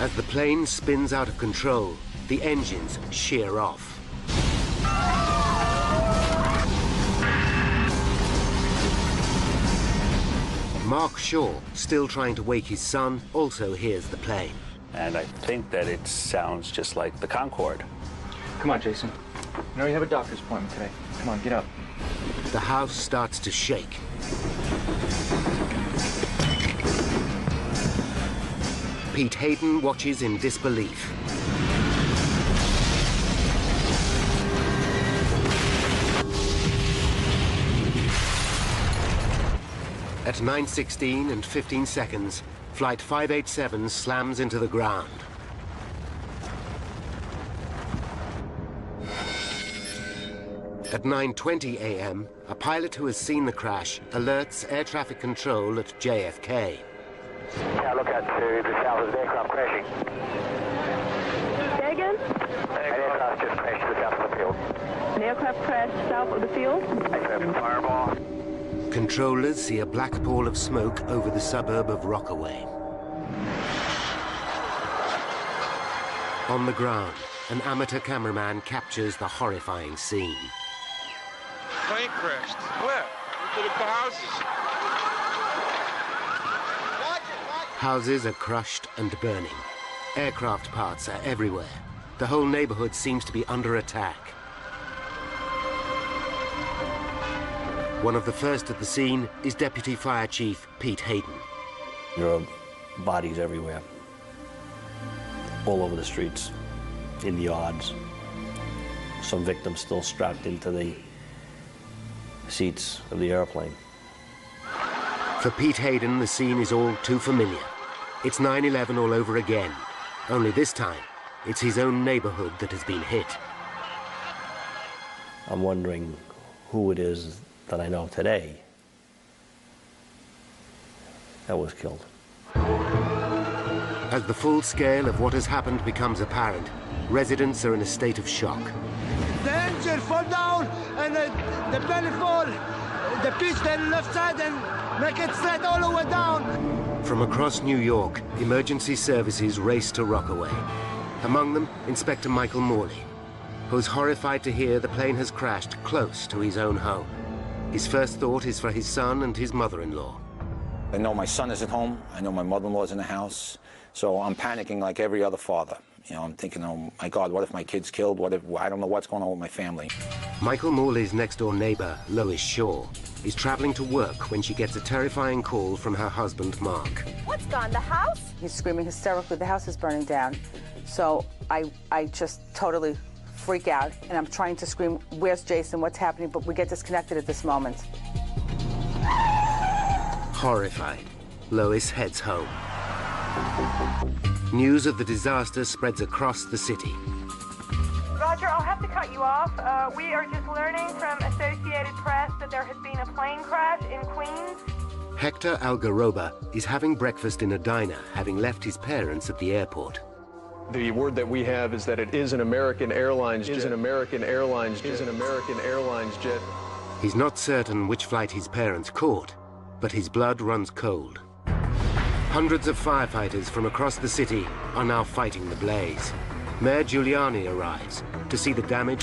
As the plane spins out of control, the engines shear off. Mark Shaw, still trying to wake his son, also hears the plane. And I think that it sounds just like the Concorde. Come on, Jason. I know you have a doctor's appointment today. Come on, get up. The house starts to shake. Pete Hayden watches in disbelief. At 9:16 and 15 seconds, Flight 587 slams into the ground. At 9:20 a.m., a pilot who has seen the crash alerts air traffic control at JFK. Yeah, look out to the south of the aircraft crashing. Say again? An aircraft just crashed to the south of the field. An aircraft crashed south of the field? Aircraft fireball. Controllers see a black pall of smoke over the suburb of Rockaway. On the ground, an amateur cameraman captures the horrifying scene. Plane crashed. Where? Into the houses. Houses are crushed and burning. Aircraft parts are everywhere. The whole neighborhood seems to be under attack. One of the first at the scene is Deputy Fire Chief Pete Hayden. There are bodies everywhere, all over the streets, in the yards. Some victims still strapped into the seats of the airplane. For Pete Hayden, the scene is all too familiar. It's 9/11 all over again. Only this time, it's his own neighborhood that has been hit. I'm wondering who it is that I know today that was killed. As the full scale of what has happened becomes apparent, residents are in a state of shock. The engine fall down and the belly fall, the pitch the left side and make it slide all the way down. From across New York, emergency services race to Rockaway. Among them, Inspector Michael Morley, who's horrified to hear the plane has crashed close to his own home. His first thought is for his son and his mother-in-law. I know my son is at home. I know my mother-in-law is in the house. So I'm panicking like every other father. You know, I'm thinking, oh my God, what if my kid's killed? What if, I don't know what's going on with my family. Michael Morley's next-door neighbor, Lois Shaw, is traveling to work when she gets a terrifying call from her husband, Mark. What's gone, the house? He's screaming hysterically, the house is burning down. So I just totally freak out, and I'm trying to scream, where's Jason, what's happening? But we get disconnected at this moment. Horrified, Lois heads home. News of the disaster spreads across the city. Roger, I'll have to cut you off. We are just learning from Associated Press that there has been a plane crash in Queens. Hector Algaroba is having breakfast in a diner, having left his parents at the airport. The word that we have is that it is an American Airlines jet. He's not certain which flight his parents caught, but his blood runs cold. Hundreds of firefighters from across the city are now fighting the blaze. Mayor Giuliani arrives to see the damage